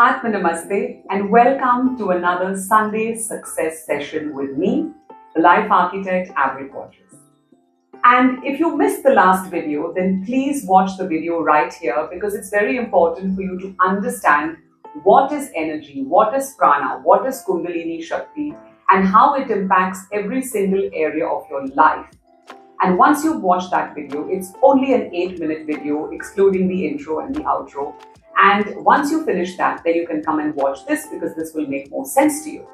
Atma Namaste and welcome to another Sunday success session with me, the life architect Avery Porteous. And if you missed the last video, then please watch the video right here because it's very important for you to understand what is energy, what is prana, what is Kundalini Shakti, and how it impacts every single area of your life. And once you've watched that video, it's only an 8-minute video excluding the intro and the outro. And once you finish that, then you can come and watch this because this will make more sense to you.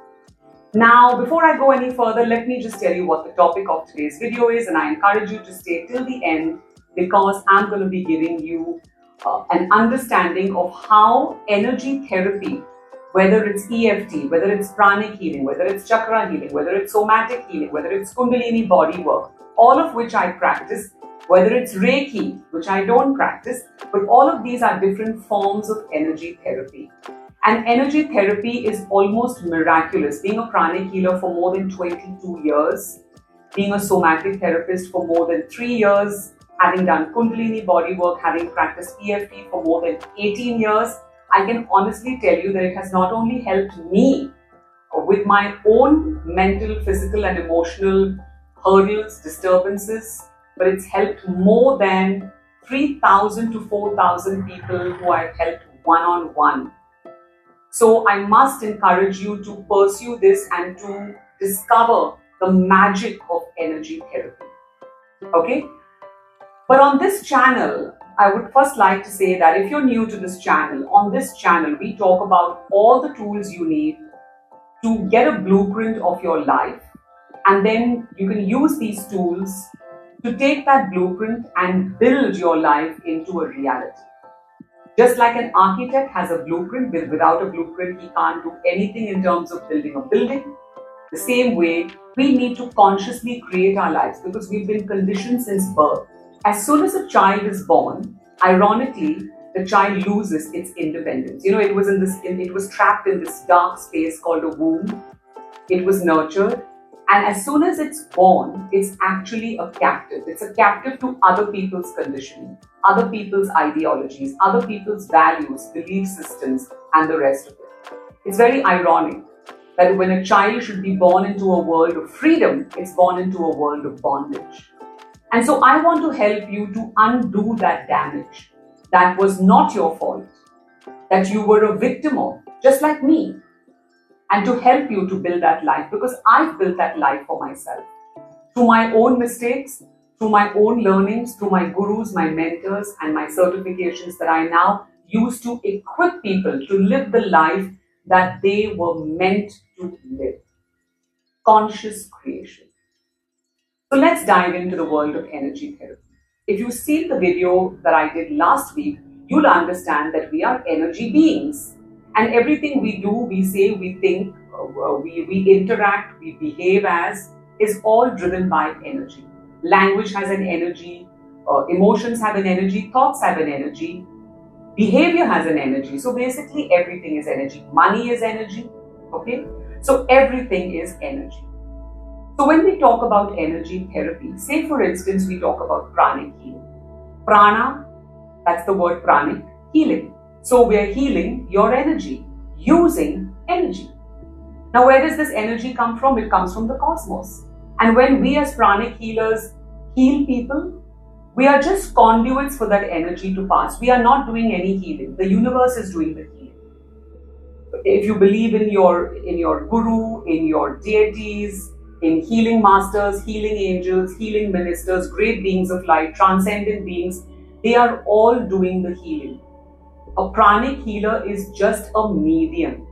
Now, before I go any further, let me just tell you what the topic of today's video is, and I encourage you to stay till the end because I'm going to be giving you an understanding of how energy therapy, whether it's EFT, whether it's pranic healing, whether it's chakra healing, whether it's somatic healing, whether it's Kundalini body work, all of which I practice, whether it's Reiki, which I don't practice, but all of these are different forms of energy therapy. And energy therapy is almost miraculous. Being a pranic healer for more than 22 years, being a somatic therapist for more than 3 years, having done Kundalini body work, having practiced EFT for more than 18 years, I can honestly tell you that it has not only helped me with my own mental, physical and emotional hurdles, disturbances, but it's helped more than 3,000 to 4,000 people who I've helped one-on-one. So I must encourage you to pursue this and to discover the magic of energy therapy. Okay? But on this channel, I would first like to say that if you're new to this channel, on this channel, we talk about all the tools you need to get a blueprint of your life. And then you can use these tools to take that blueprint and build your life into a reality. Just like an architect has a blueprint, without a blueprint, he can't do anything in terms of building a building. The same way, we need to consciously create our lives because we've been conditioned since birth. As soon as a child is born, ironically, the child loses its independence. You know, it was trapped in this dark space called a womb. It was nurtured. And as soon as it's born, it's actually a captive. It's a captive to other people's conditioning, other people's ideologies, other people's values, belief systems, and the rest of it. It's very ironic that when a child should be born into a world of freedom, it's born into a world of bondage. And so I want to help you to undo that damage that was not your fault, that you were a victim of, just like me. And to help you to build that life because I've built that life for myself. Through my own mistakes, through my own learnings, through my gurus, my mentors and my certifications that I now use to equip people to live the life that they were meant to live. Conscious creation. So let's dive into the world of energy therapy. If you've seen the video that I did last week, you'll understand that we are energy beings. And everything we do, we say, we think, we interact, we behave as, is all driven by energy. Language has an energy, emotions have an energy, thoughts have an energy, behavior has an energy. So basically everything is energy. Money is energy, okay? So everything is energy. So when we talk about energy therapy, say for instance, we talk about pranic healing. Prana, that's the word pranic, healing. So we are healing your energy, using energy. Now where does this energy come from? It comes from the cosmos. And when we as pranic healers heal people, we are just conduits for that energy to pass. We are not doing any healing. The universe is doing the healing. If you believe in your guru, in your deities, in healing masters, healing angels, healing ministers, great beings of light, transcendent beings, they are all doing the healing. A pranic healer is just a medium,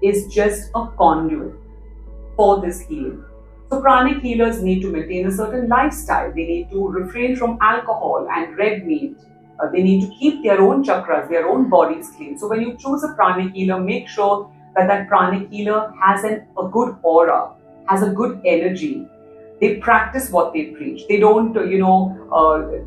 is just a conduit for this healing. So pranic healers need to maintain a certain lifestyle. They need to refrain from alcohol and red meat. They need to keep their own chakras, their own bodies clean. So when you choose a pranic healer, make sure that pranic healer has a good aura, has a good energy. They practice what they preach. They don't,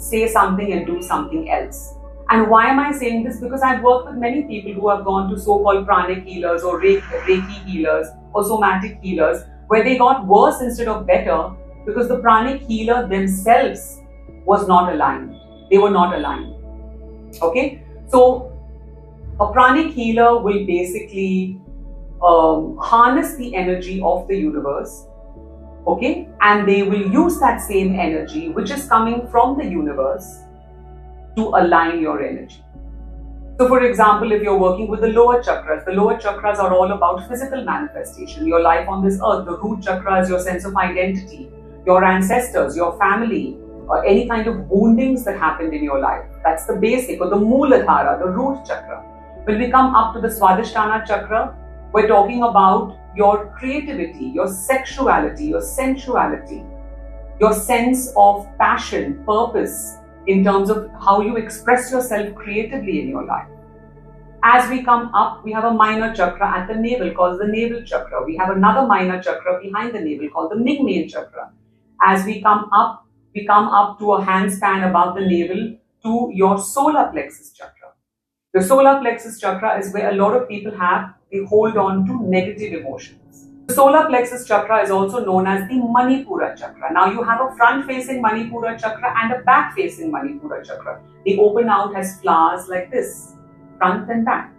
say something and do something else. And why am I saying this? Because I've worked with many people who have gone to so-called pranic healers or Reiki healers or somatic healers where they got worse instead of better because the pranic healer themselves was not aligned. They were not aligned. Okay? So A pranic healer will basically harness the energy of the universe, okay, and they will use that same energy which is coming from the universe to align your energy. So for example, if you're working with the lower chakras are all about physical manifestation, your life on this earth. The root chakra is your sense of identity, your ancestors, your family, any kind of woundings that happened in your life. That's the basic, or the Mooladhara, the root chakra. When we come up to the Swadhisthana chakra, we're talking about your creativity, your sexuality, your sensuality, your sense of passion, purpose, in terms of how you express yourself creatively in your life. As we come up, we have a minor chakra at the navel called the navel chakra. We have another minor chakra behind the navel called the Ming chakra. As we come up to a handspan above the navel to your solar plexus chakra. The solar plexus chakra is where a lot of people they hold on to negative emotions. The solar plexus chakra is also known as the Manipura chakra. Now you have a front-facing Manipura chakra and a back-facing Manipura chakra. They open out as flowers like this, front and back.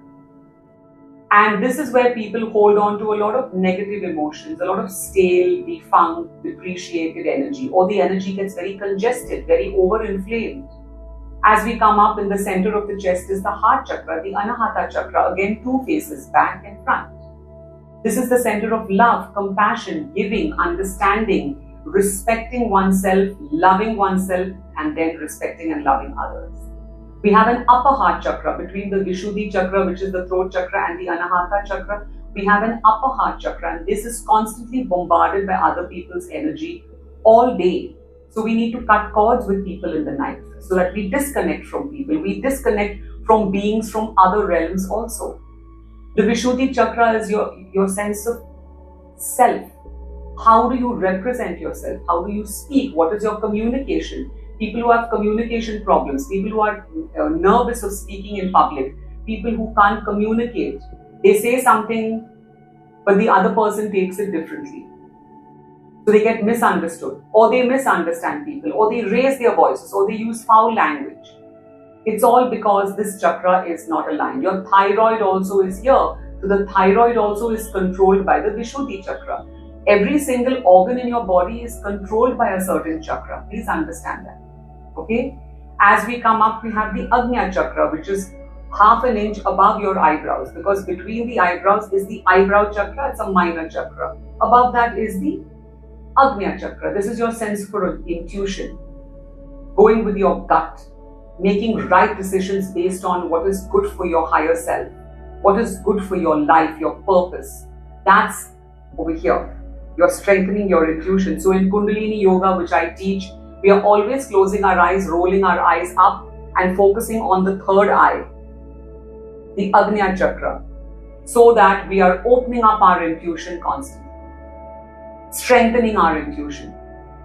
And this is where people hold on to a lot of negative emotions, a lot of stale, defunct, depreciated energy, or the energy gets very congested, very overinflamed. As we come up, in the center of the chest is the heart chakra, the Anahata chakra, again 2 faces, back and front. This is the center of love, compassion, giving, understanding, respecting oneself, loving oneself, and then respecting and loving others. We have an upper heart chakra between the Vishuddhi chakra, which is the throat chakra, and the Anahata chakra. We have an upper heart chakra, and this is constantly bombarded by other people's energy all day. So we need to cut cords with people in the night so that we disconnect from people. We disconnect from beings from other realms also. The Vishuddhi chakra is your sense of self. How do you represent yourself? How do you speak? What is your communication? People who have communication problems, people who are nervous of speaking in public, people who can't communicate. They say something, but the other person takes it differently. So they get misunderstood, or they misunderstand people, or they raise their voices, or they use foul language. It's all because this chakra is not aligned. Your thyroid also is here. So the thyroid also is controlled by the Vishuddhi chakra. Every single organ in your body is controlled by a certain chakra. Please understand that. Okay? As we come up, we have the Agnya chakra, which is half an inch above your eyebrows, because between the eyebrows is the eyebrow chakra. It's a minor chakra. Above that is the Agnya chakra. This is your sense for intuition, going with your gut, making right decisions based on what is good for your higher self, what is good for your life, your purpose. That's over here. You're strengthening your intuition. So in Kundalini Yoga, which I teach, we are always closing our eyes, rolling our eyes up and focusing on the third eye, the Agnya chakra, so that we are opening up our intuition constantly, strengthening our intuition.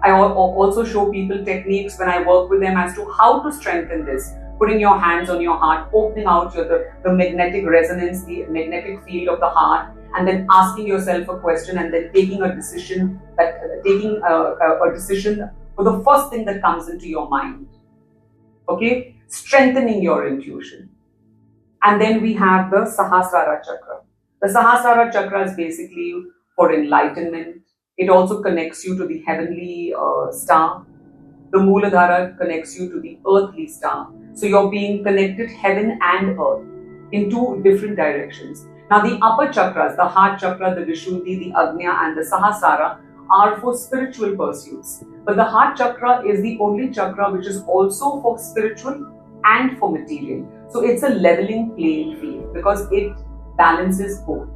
I also show people techniques when I work with them as to how to strengthen this. Putting your hands on your heart, opening out the magnetic resonance, the magnetic field of the heart, and then asking yourself a question and then taking a decision, a decision for the first thing that comes into your mind. Okay? Strengthening your intuition. And then we have the Sahasrara chakra. The Sahasrara chakra is basically for enlightenment. It also connects you to the heavenly star. The Mooladhara connects you to the earthly star. So you're being connected heaven and earth in 2 different directions. Now the upper chakras, the heart chakra, the Vishuddhi, the Agnya and the Sahasrara are for spiritual pursuits. But the heart chakra is the only chakra which is also for spiritual and for material. So it's a leveling playing field because it balances both.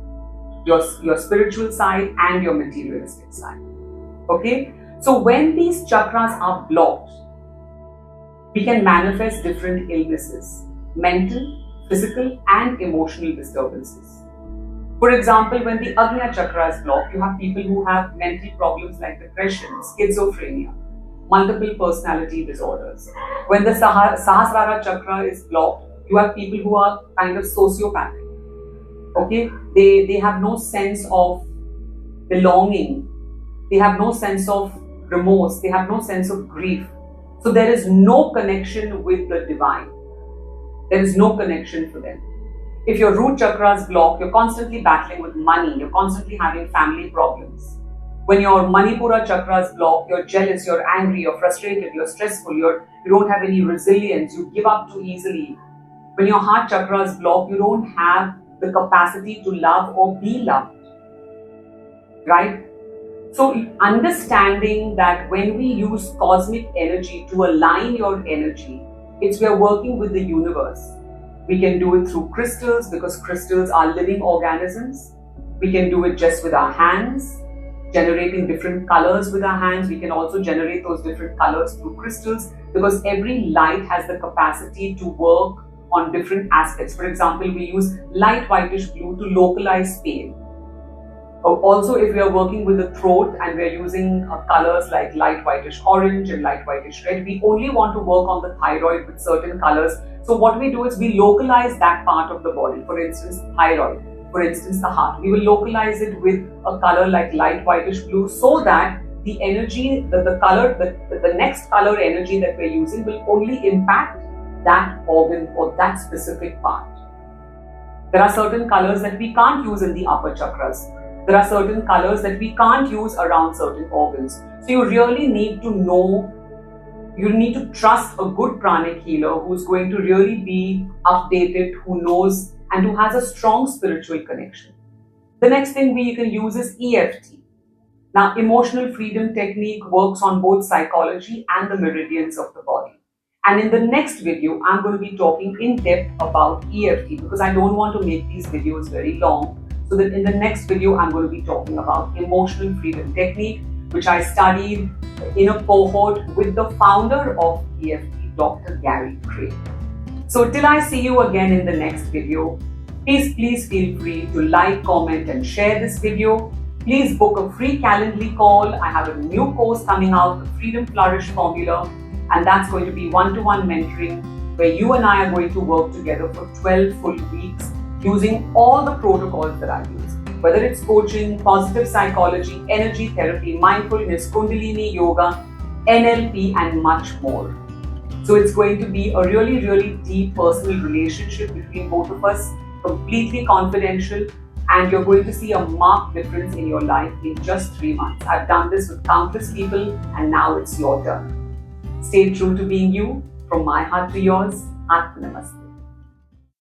Your spiritual side and your materialistic side. Okay? So when these chakras are blocked, we can manifest different illnesses, mental, physical and emotional disturbances. For example, when the Agnya chakra is blocked, you have people who have mental problems like depression, schizophrenia, multiple personality disorders. When the Sahasrara chakra is blocked, you have people who are kind of sociopathic. Okay, they have no sense of belonging. They have no sense of remorse. They have no sense of grief. So there is no connection with the divine. There is no connection for them. If your root chakra is blocked, you're constantly battling with money, you're constantly having family problems. When your Manipura chakra is blocked, you're jealous, you're angry, you're frustrated, you're stressful, you don't have any resilience, you give up too easily. When your heart chakra is blocked, you don't have the capacity to love or be loved. Right? So understanding that when we use cosmic energy to align your energy, we are working with the universe. We can do it through crystals because crystals are living organisms. We can do it just with our hands, generating different colors with our hands. We can also generate those different colors through crystals because every light has the capacity to work on different aspects. For example, we use light whitish blue to localize pain. Also, if we are working with the throat and we are using colors like light whitish orange and light whitish red, we only want to work on the thyroid with certain colors. So what we do is we localize that part of the body. For instance, thyroid. For instance, the heart. We will localize it with a color like light whitish blue so that the energy, the next color energy that we're using will only impact that organ or that specific part. There are certain colors that we can't use in the upper chakras. There are certain colors that we can't use around certain organs. So you really need to know, you need to trust a good pranic healer who's going to really be updated, who knows and who has a strong spiritual connection. The next thing we can use is EFT. Now, emotional freedom technique works on both psychology and the meridians of the body. And in the next video, I'm going to be talking in depth about EFT because I don't want to make these videos very long. So that in the next video, I'm going to be talking about emotional freedom technique, which I studied in a cohort with the founder of EFT, Dr. Gary Craig. So till I see you again in the next video, please feel free to like, comment and share this video. Please book a free Calendly call. I have a new course coming out, the Freedom Flourish Formula, and that's going to be one-to-one mentoring where you and I are going to work together for 12 full weeks using all the protocols that I use, whether it's coaching, positive psychology, energy therapy, mindfulness, Kundalini yoga, NLP and much more. So it's going to be a really, really deep personal relationship between both of us, completely confidential, and you're going to see a marked difference in your life in just 3 months. I've done this with countless people and now it's your turn. Stay true to being you. From my heart to yours, Atma Namaste.